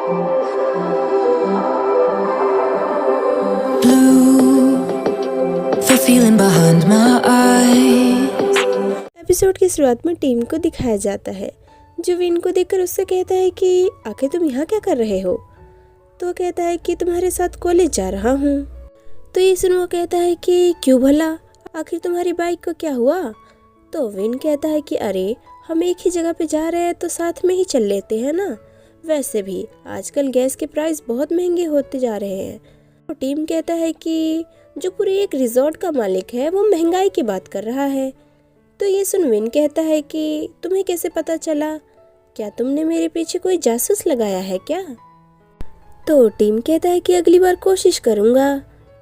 Blue, the feeling behind my eyes. Episode की शुरुआत में टीम को दिखाया जाता है जो विन को देखकर उससे कहता है कि आखिर तुम यहाँ क्या कर रहे हो। तो वो कहता है कि तुम्हारे साथ कॉलेज जा रहा हूँ। तो ये सुन वो कहता है कि क्यों भला, आखिर तुम्हारी बाइक को क्या हुआ। तो विन कहता है कि अरे हम एक ही जगह पे जा रहे हैं तो साथ में ही चल लेते हैं ना, वैसे भी आजकल गैस के प्राइस बहुत महंगे होते जा रहे हैं। तो टीम कहता है कि जो पूरे एक रिजॉर्ट का मालिक है वो महंगाई की बात कर रहा है। तो ये सुन विन कहता है कि तुम्हें कैसे पता चला, क्या तुमने मेरे पीछे कोई जासूस लगाया है क्या। तो टीम कहता है कि अगली बार कोशिश करूँगा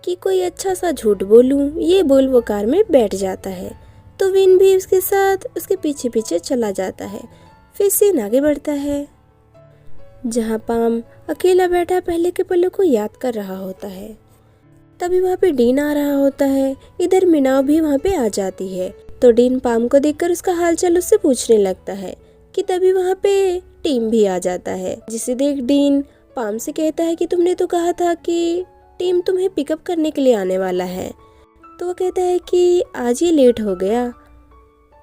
कि कोई अच्छा सा झूठ बोलूँ। ये बोल वो कार में बैठ जाता है। तो विन भी उसके साथ उसके पीछे पीछे चला जाता है। फिर सीन आगे बढ़ता है जहाँ पाम अकेला बैठा पहले के पलों को याद कर रहा होता है। तभी वहाँ पे डीन आ रहा होता है। इधर मीनाव भी वहाँ पे आ जाती है। तो डीन पाम को देखकर उसका हालचाल उससे पूछने लगता है कि तभी वहाँ पे टीम भी आ जाता है, जिसे देख डीन पाम से कहता है कि तुमने तो कहा था कि टीम तुम्हें पिकअप करने के लिए आने वाला है। तो वो कहता है कि आज ये लेट हो गया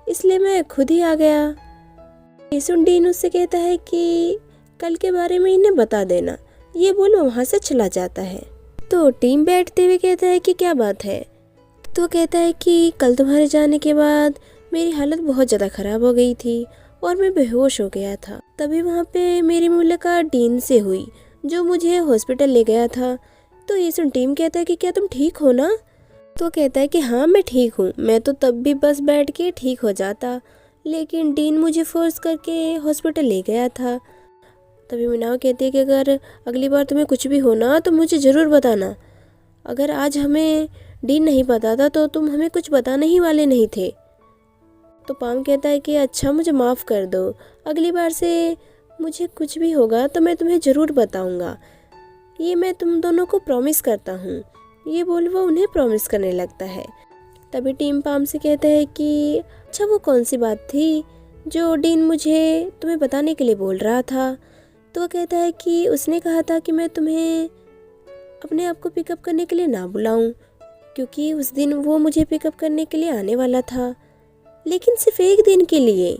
इसलिए मैं खुद ही आ गया। ये सुन डीन उससे कहता है कि कल के बारे में इन्हें बता देना। ये बोल वो वहाँ से चला जाता है। तो टीम बैठते हुए कहता है कि क्या बात है। तो कहता है कि कल तुम्हारे जाने के बाद मेरी हालत बहुत ज़्यादा ख़राब हो गई थी और मैं बेहोश हो गया था। तभी वहाँ पे मेरी मुलाकात डीन से हुई जो मुझे हॉस्पिटल ले गया था। तो ये सुन टीम कहता है कि क्या तुम ठीक हो ना। तो कहता है कि हाँ मैं ठीक हूँ, मैं तो तब भी बस बैठ के ठीक हो जाता, लेकिन डीन मुझे फोर्स करके हॉस्पिटल ले गया था। तभी मीनाव कहती है कि अगर अगली बार तुम्हें कुछ भी होना तो मुझे ज़रूर बताना। अगर आज हमें डीन नहीं पता था तो तुम हमें कुछ बताने ही वाले नहीं थे। तो पाम कहता है कि अच्छा मुझे माफ़ कर दो, अगली बार से मुझे कुछ भी होगा तो मैं तुम्हें ज़रूर बताऊंगा, ये मैं तुम दोनों को प्रॉमिस करता हूँ। ये बोल वो उन्हें प्रॉमिस करने लगता है। तभी टीम पाम से कहता है कि अच्छा वो कौन सी बात थी जो डीन मुझे तुम्हें बताने के लिए बोल रहा था। तो वो कहता है कि उसने कहा था कि मैं तुम्हें अपने आप को पिकअप करने के लिए ना बुलाऊं, क्योंकि उस दिन वो मुझे पिकअप करने के लिए आने वाला था, लेकिन सिर्फ एक दिन के लिए,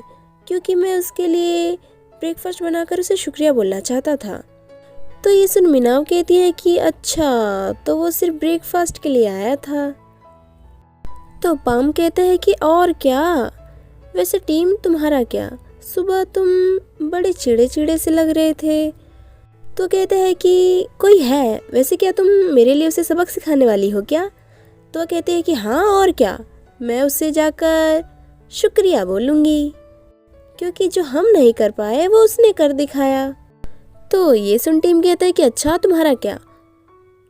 क्योंकि मैं उसके लिए ब्रेकफास्ट बनाकर उसे शुक्रिया बोलना चाहता था। तो ये सुन मीनाव कहती है कि अच्छा तो वो सिर्फ ब्रेकफास्ट के लिए आया था। तो पाम कहता है कि और क्या, वैसे टीम तुम्हारा क्या, सुबह तुम बड़े चिड़े चिड़े से लग रहे थे। तो कहता है कि कोई है, वैसे क्या तुम मेरे लिए उसे सबक सिखाने वाली हो क्या। तो वह कहते हैं कि हाँ और क्या, मैं उससे जाकर शुक्रिया बोलूँगी, क्योंकि जो हम नहीं कर पाए वो उसने कर दिखाया। तो ये सुन टीम कहता है कि अच्छा तुम्हारा क्या,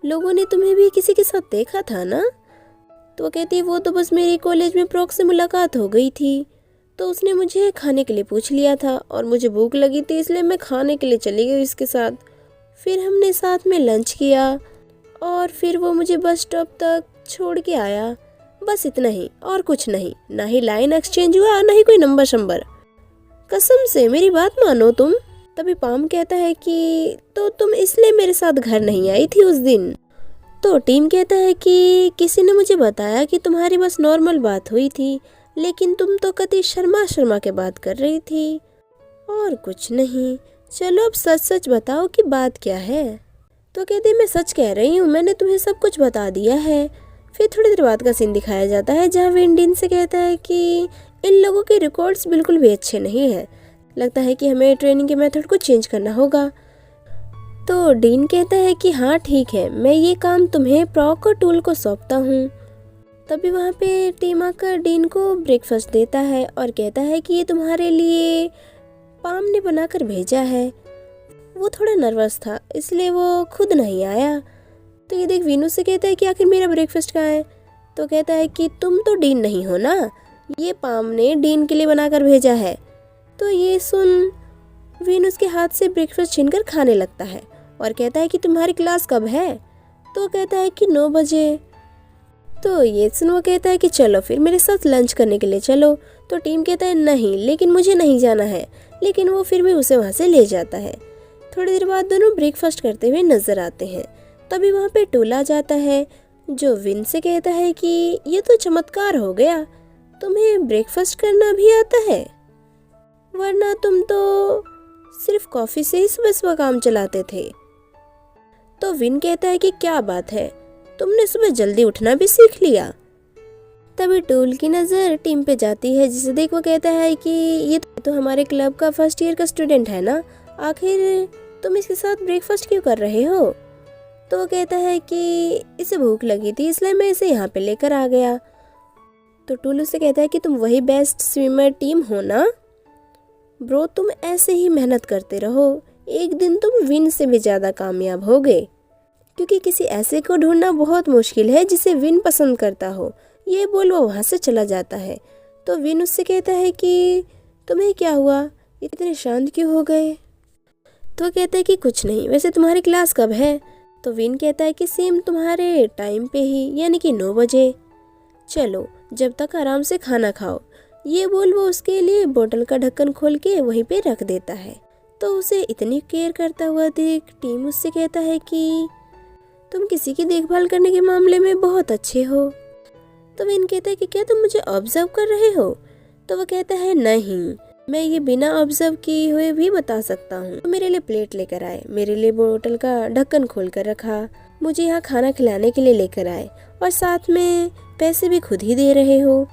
लोगों ने तुम्हें भी किसी के साथ देखा था ना। तो वो कहती है वो तो बस मेरी कॉलेज में प्रोक से मुलाकात हो गई थी, तो उसने मुझे खाने के लिए पूछ लिया था और मुझे भूख लगी थी इसलिए मैं खाने के लिए चली गई उसके साथ। फिर हमने साथ में लंच किया और फिर वो मुझे बस स्टॉप तक छोड़ के आया, बस इतना ही और कुछ नहीं, ना ही लाइन एक्सचेंज हुआ ना ही कोई नंबर शंबर, कसम से मेरी बात मानो तुम। तभी पाम कहता है कि तो तुम इसलिए मेरे साथ घर नहीं आई थी उस दिन। तो टीम कहता है कि किसी ने मुझे बताया कि तुम्हारी बस नॉर्मल बात हुई थी, लेकिन तुम तो कति शर्मा शर्मा के बात कर रही थी और कुछ नहीं। चलो अब सच सच बताओ कि बात क्या है। तो कहती मैं सच कह रही हूँ, मैंने तुम्हें सब कुछ बता दिया है। फिर थोड़ी देर बाद का सीन दिखाया जाता है जहाँ विन डीन से कहता है कि इन लोगों के रिकॉर्ड्स बिल्कुल भी अच्छे नहीं हैं, लगता है कि हमें ट्रेनिंग के मेथड को चेंज करना होगा। तो डीन कहता है कि हाँ ठीक है, मैं ये काम तुम्हें प्रॉक और टूल को सौंपता हूँ। तभी वहाँ पे टीम आकर डीन को ब्रेकफास्ट देता है और कहता है कि ये तुम्हारे लिए पाम ने बनाकर भेजा है। वो थोड़ा नर्वस था इसलिए वो खुद नहीं आया। तो ये देख वीनू से कहता है कि आखिर मेरा ब्रेकफास्ट कहाँ है। तो कहता है कि तुम तो डीन नहीं हो ना, ये पाम ने डीन के लिए बनाकर भेजा है। तो ये सुन वीनू उसके हाथ से ब्रेकफास्ट छीनकर खाने लगता है और कहता है कि तुम्हारी क्लास कब है। तो कहता है कि 9 बजे। तो ये सुन वो कहता है कि चलो फिर मेरे साथ लंच करने के लिए चलो। तो टीम कहता है नहीं, लेकिन मुझे नहीं जाना है, लेकिन वो फिर भी उसे वहाँ से ले जाता है। थोड़ी देर बाद दोनों ब्रेकफास्ट करते हुए नजर आते हैं। तभी वहाँ पे टूल आ जाता है जो विन से कहता है कि ये तो चमत्कार हो गया, तुम्हें ब्रेकफास्ट करना भी आता है, वरना तुम तो सिर्फ कॉफी से ही सुबह सुबह काम चलाते थे। तो विन कहता है कि क्या बात है, तुमने सुबह जल्दी उठना भी सीख लिया। तभी टूल की नज़र टीम पे जाती है, जिसे देख वो कहता है कि ये तो हमारे क्लब का फर्स्ट ईयर का स्टूडेंट है ना, आखिर तुम इसके साथ ब्रेकफास्ट क्यों कर रहे हो। तो वो कहता है कि इसे भूख लगी थी इसलिए मैं इसे यहाँ पे लेकर आ गया। तो टूल उससे कहता है कि तुम वही बेस्ट स्विमर टीम हो ना ब्रो, तुम ऐसे ही मेहनत करते रहो, एक दिन तुम विन से भी ज़्यादा कामयाब होगे, क्योंकि किसी ऐसे को ढूंढना बहुत मुश्किल है जिसे विन पसंद करता हो। ये बोल वो वहाँ से चला जाता है। तो विन उससे कहता है कि तुम्हें क्या हुआ, इतने शांत क्यों हो गए। तो कहता है कि कुछ नहीं, वैसे तुम्हारी क्लास कब है। तो विन कहता है कि सेम तुम्हारे टाइम पे ही, यानी कि 9 बजे। चलो जब तक आराम से खाना खाओ। ये बोल वो उसके लिए बोतल का ढक्कन खोल के वहीं पे रख देता है। तो उसे इतनी केयर करता हुआ देख टीम उससे कहता है कि तुम किसी की देखभाल करने के मामले में बहुत अच्छे हो। तो विन कहता है कि क्या तुम मुझे ऑब्जर्व कर रहे हो। तो वो कहता है नहीं, मैं ये बिना ऑब्जर्व किए हुए भी बता सकता हूँ। तो मेरे लिए प्लेट लेकर आए, मेरे लिए बोतल का ढक्कन खोल कर रखा, मुझे यहाँ खाना खिलाने के लिए लेकर आए और साथ में पैसे भी खुद ही दे रहे हो।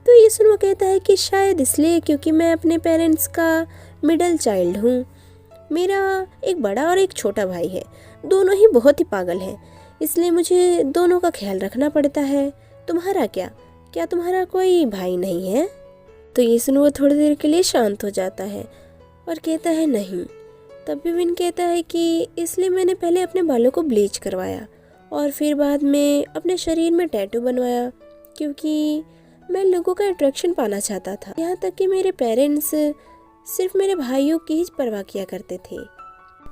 तो ये सुन वो कहता है कि शायद इसलिए क्योंकि मैं अपने पेरेंट्स का मिडिल चाइल्ड हूँ। मेरा एक बड़ा और एक छोटा भाई है, दोनों ही बहुत ही पागल हैं, इसलिए मुझे दोनों का ख्याल रखना पड़ता है। तुम्हारा क्या तुम्हारा कोई भाई नहीं है। तो ये सुन वो थोड़ी देर के लिए शांत हो जाता है और कहता है नहीं। तब भी विन कहता है कि इसलिए मैंने पहले अपने बालों को ब्लीच करवाया और फिर बाद में अपने शरीर में टैटू बनवाया, क्योंकि मैं लोगों का अट्रैक्शन पाना चाहता था। यहाँ तक कि मेरे पेरेंट्स सिर्फ मेरे भाइयों की ही परवाह किया करते थे।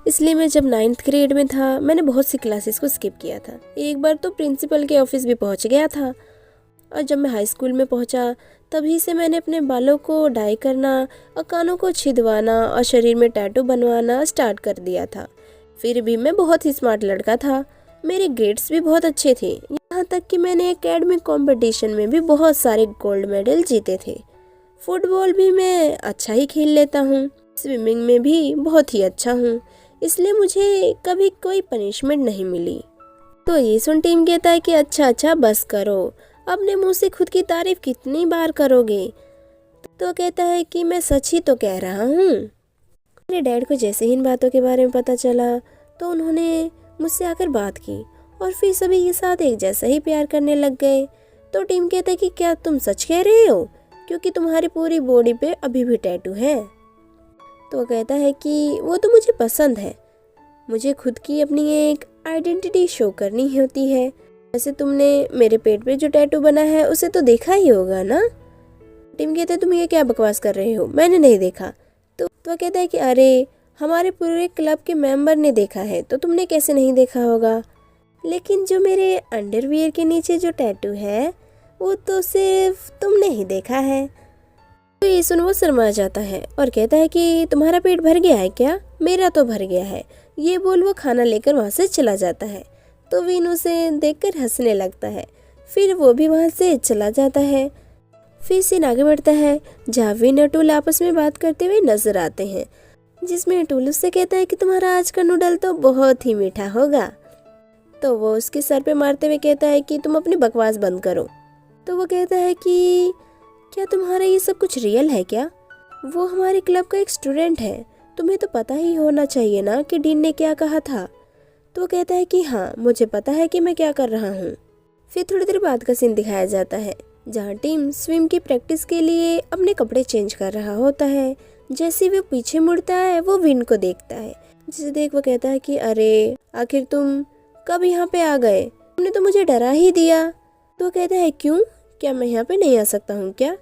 इसलिए मैं जब 9th ग्रेड में था मैंने बहुत सी क्लासेस को स्किप किया था। एक बार तो प्रिंसिपल के ऑफिस भी पहुँच गया था। और जब मैं हाई स्कूल में पहुँचा तभी से मैंने अपने बालों को डाई करना और कानों को छिदवाना और शरीर में टैटू बनवाना स्टार्ट कर दिया था। फिर भी मैं बहुत ही स्मार्ट लड़का था, मेरे ग्रेड्स भी बहुत अच्छे थे, यहाँ तक कि मैंने एकेडमिक कंपटीशन में भी बहुत सारे गोल्ड मेडल जीते थे। फुटबॉल भी मैं अच्छा ही खेल लेता हूँ, स्विमिंग में भी बहुत ही अच्छा हूँ, इसलिए मुझे कभी कोई पनिशमेंट नहीं मिली। तो ये सुन टीम कहता है कि अच्छा बस करो, अपने मुंह से खुद की तारीफ कितनी बार करोगे। तो कहता है कि मैं सच ही तो कह रहा हूँ। मेरे डैड को जैसे ही इन बातों के बारे में पता चला तो उन्होंने मुझसे आकर बात की और फिर सभी के साथ एक जैसा ही प्यार करने लग गए। तो टीम कहता है कि क्या तुम सच कह रहे हो, क्योंकि तुम्हारी पूरी बॉडी पे अभी भी टैटू है। तो वो कहता है कि वो तो मुझे पसंद है, मुझे खुद की अपनी एक आइडेंटिटी शो करनी होती है। वैसे तुमने मेरे पेट पे जो टैटू बना है उसे तो देखा ही होगा ना। टीम कहता है तुम ये क्या बकवास कर रहे हो, मैंने नहीं देखा। तो कहता है कि अरे हमारे पूरे क्लब के मेंबर ने देखा है, तो तुमने कैसे नहीं देखा होगा। लेकिन जो मेरे अंडरवियर के नीचे जो टैटू है वो तो सिर्फ तुमने ही देखा है। तो ये सुन वो शर्मा जाता है और कहता है कि तुम्हारा पेट भर गया है क्या, मेरा तो भर गया है। ये बोल वो खाना लेकर वहाँ से चला जाता है। तो विन उसे देखकर हंसने लगता है, फिर वो भी वहाँ से चला जाता है। फिर सीन आगे बढ़ता है जहाँ विन और टूल आपस में बात करते हुए नजर आते हैं, जिसमें टूल उससे कहता है कि तुम्हारा आज का नूडल तो बहुत ही मीठा होगा। तो वो उसके सर पे मारते हुए कहता है कि तुम अपनी बकवास बंद करो। तो वो कहता है कि क्या तुम्हारा ये सब कुछ रियल है क्या, वो हमारे क्लब का एक स्टूडेंट है, तुम्हें तो पता ही होना चाहिए ना कि डीन ने क्या कहा था। तो वो कहता है कि हाँ मुझे पता है कि मैं क्या कर रहा हूँ। फिर थोड़ी देर बाद का सीन दिखाया जाता है जहाँ टीम स्विम की प्रैक्टिस के लिए अपने कपड़े चेंज कर रहा होता है। जैसे वो पीछे मुड़ता है वो विन को देखता है, जिसे देख वो कहता है कि अरे आखिर तुम कब यहाँ पे आ गए, तुमने तो मुझे डरा ही दिया। तो कहता है क्यों, क्या मैं यहाँ पे नहीं आ सकता हूँ क्या,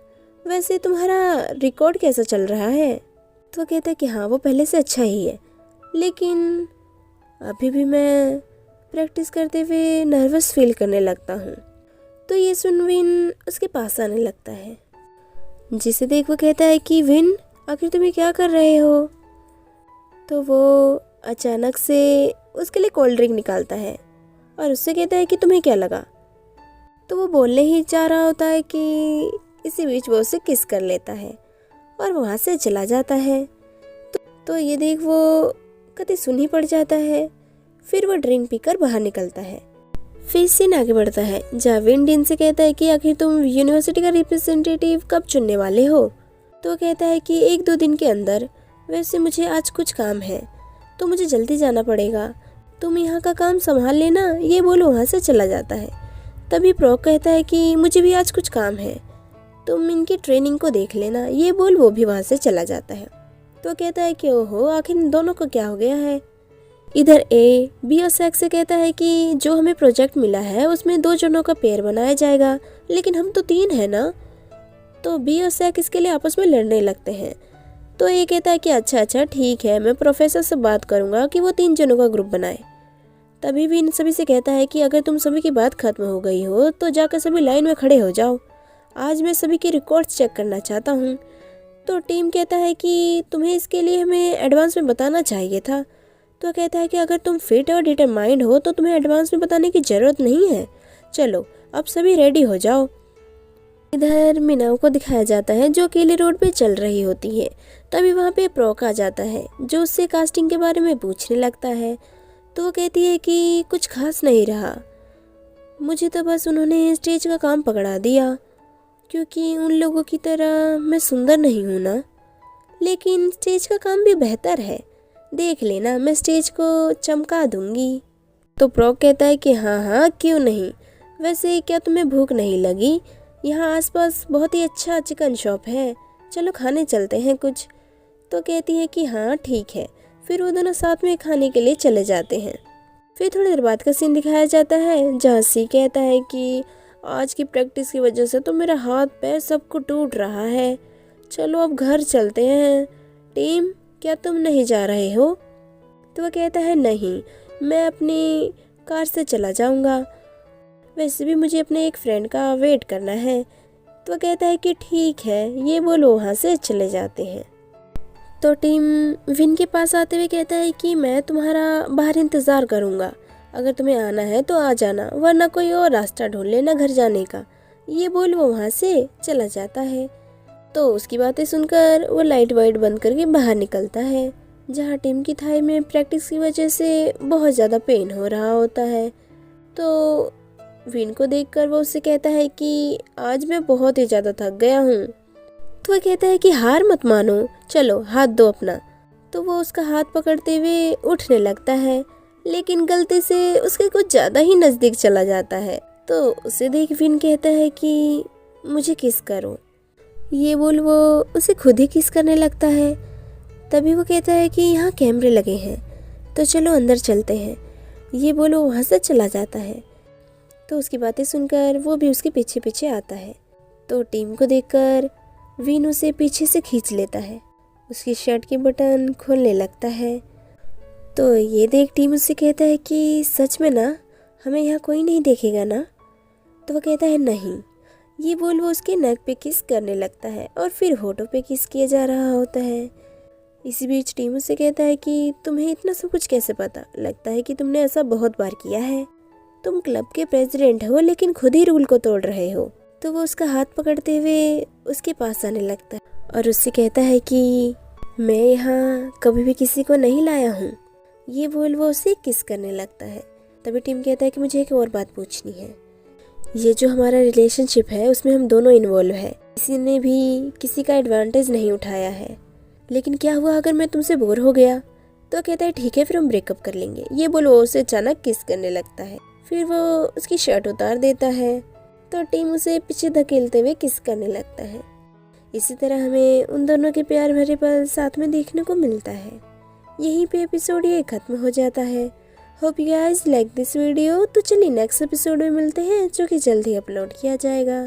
वैसे तुम्हारा रिकॉर्ड कैसा चल रहा है। तो कहता है कि हाँ वो पहले से अच्छा ही है, लेकिन अभी भी मैं प्रैक्टिस करते हुए नर्वस फील करने लगता हूँ। तो ये सुन विन उसके पास आने लगता है, जिसे देख वो कहता है कि विन आखिर तुम ये क्या कर रहे हो। तो वो अचानक से उसके लिए कोल्ड ड्रिंक निकालता है और उससे कहता है कि तुम्हें क्या लगा। तो वो बोलने ही जा रहा होता है कि इसी बीच वो उसे किस कर लेता है और वहाँ से चला जाता है। तो ये देख वो कति सुनी पड़ जाता है। फिर वो ड्रिंक पीकर बाहर निकलता है। फिर सीन आगे बढ़ता है जहाँ विन डीन से कहता है कि आखिर तुम यूनिवर्सिटी का रिप्रेजेंटेटिव कब चुनने वाले हो। तो वो कहता है कि 1-2 दिन के अंदर। वैसे मुझे आज कुछ काम है तो मुझे जल्दी जाना पड़ेगा, तुम यहाँ का काम संभाल लेना, ये बोलो वहाँ से चला जाता है। तभी प्रो कहता है कि मुझे भी आज कुछ काम है, तुम इनकी ट्रेनिंग को देख लेना, ये बोल वो भी वहाँ से चला जाता है। तो कहता है कि ओहो आखिर इन दोनों को क्या हो गया है। इधर ए बी और सैक से कहता है कि जो हमें प्रोजेक्ट मिला है उसमें 2 जनों का पेयर बनाया जाएगा, लेकिन हम तो 3 हैं ना। तो बी और सैक इसके लिए आपस में लड़ने लगते हैं। तो ये कहता है कि अच्छा ठीक है, मैं प्रोफेसर से बात करूँगा कि वो 3 जनों का ग्रुप बनाए। तभी भी इन सभी से कहता है कि अगर तुम सभी की बात खत्म हो गई हो तो जाकर सभी लाइन में खड़े हो जाओ, आज मैं सभी के रिकॉर्ड्स चेक करना चाहता हूँ। तो टीम कहता है कि तुम्हें इसके लिए हमें एडवांस में बताना चाहिए था। तो कहता है कि अगर तुम फिट और डिटरमाइंड हो तो तुम्हें एडवांस में बताने की ज़रूरत नहीं है, चलो अब सभी रेडी हो जाओ। इधर मीनाओ को दिखाया जाता है जो केले रोड पे चल रही होती है। तभी वहाँ पे प्रोक आ जाता है जो उससे कास्टिंग के बारे में पूछने लगता है। तो वो कहती है कि कुछ खास नहीं रहा, मुझे तो बस उन्होंने स्टेज का काम पकड़ा दिया, क्योंकि उन लोगों की तरह मैं सुंदर नहीं हूँ ना, लेकिन स्टेज का काम भी बेहतर है, देख लेना मैं स्टेज को चमका दूंगी। तो प्रोक कहता है कि हाँ क्यों नहीं, वैसे क्या तुम्हें भूख नहीं लगी, यहाँ आसपास बहुत ही अच्छा चिकन शॉप है, चलो खाने चलते हैं कुछ। तो कहती है कि हाँ ठीक है। फिर वो दोनों साथ में खाने के लिए चले जाते हैं। फिर थोड़ी देर बाद का सीन दिखाया जाता है जहाँ सी कहता है कि आज की प्रैक्टिस की वजह से तो मेरा हाथ पैर सबको टूट रहा है, चलो अब घर चलते हैं। टीम क्या तुम नहीं जा रहे हो? तो वह कहता है नहीं, मैं अपनी कार से चला जाऊंगा, वैसे भी मुझे अपने एक फ्रेंड का वेट करना है। तो वह कहता है कि ठीक है, ये बोलो वहाँ से चले जाते हैं। तो टीम विन के पास आते हुए कहता है कि मैं तुम्हारा बाहर इंतज़ार करूँगा, अगर तुम्हें आना है तो आ जाना, वरना कोई और रास्ता ढूंढ लेना घर जाने का, ये बोल वो वहाँ से चला जाता है। तो उसकी बातें सुनकर वो लाइट वाइट बंद करके बाहर निकलता है, जहाँ टीम की थाई में प्रैक्टिस की वजह से बहुत ज़्यादा पेन हो रहा होता है। तो विन को देखकर वो उससे कहता है कि आज मैं बहुत ही ज़्यादा थक गया हूँ। तो वह कहता है कि हार मत मानो, चलो हाथ दो अपना। तो वो उसका हाथ पकड़ते हुए उठने लगता है, लेकिन गलती से उसके कुछ ज़्यादा ही नज़दीक चला जाता है। तो उसे देख विन कहता है कि मुझे किस करो, ये बोल वो उसे खुद ही किस करने लगता है। तभी वो कहता है कि यहाँ कैमरे लगे हैं तो चलो अंदर चलते हैं, ये बोलो वहाँ से चला जाता है। तो उसकी बातें सुनकर वो भी उसके पीछे पीछे आता है। तो टीम को देखकर विन उसे पीछे से खींच लेता है, उसकी शर्ट की बटन खोलने लगता है। तो ये देख टीम उससे कहता है कि सच में ना, हमें यहाँ कोई नहीं देखेगा ना? तो वो कहता है नहीं, ये बोल वो उसके नेक पे किस करने लगता है और फिर होठों पे किस किया जा रहा होता है। इसी बीच टीम उससे कहता है कि तुम्हें इतना सब कुछ कैसे पता, लगता है कि तुमने ऐसा बहुत बार किया है, तुम क्लब के प्रेसिडेंट हो लेकिन खुद ही रूल को तोड़ रहे हो। तो वो उसका हाथ पकड़ते हुए उसके पास आने लगता है और उससे कहता है कि मैं यहाँ कभी भी किसी को नहीं लाया हूँ, ये बोल वो उसे किस करने लगता है। तभी टीम कहता है कि मुझे एक और बात पूछनी है, ये जो हमारा रिलेशनशिप है उसमें हम दोनों इन्वॉल्व है, किसी ने भी किसी का एडवांटेज नहीं उठाया है, लेकिन क्या हुआ अगर मैं तुमसे बोर हो गया? तो कहता है ठीक है फिर हम ब्रेकअप कर लेंगे, ये बोल वो उसे अचानक किस करने लगता है। फिर वो उसकी शर्ट उतार देता है तो टीम उसे पीछे धकेलते हुए किस करने लगता है। इसी तरह हमें उन दोनों के प्यार भरे पल साथ में देखने को मिलता है। यहीं पे एपिसोड ये खत्म हो जाता है। Hope you guys like this video. तो चलिए नेक्स्ट एपिसोड में मिलते हैं जो कि जल्द ही अपलोड किया जाएगा।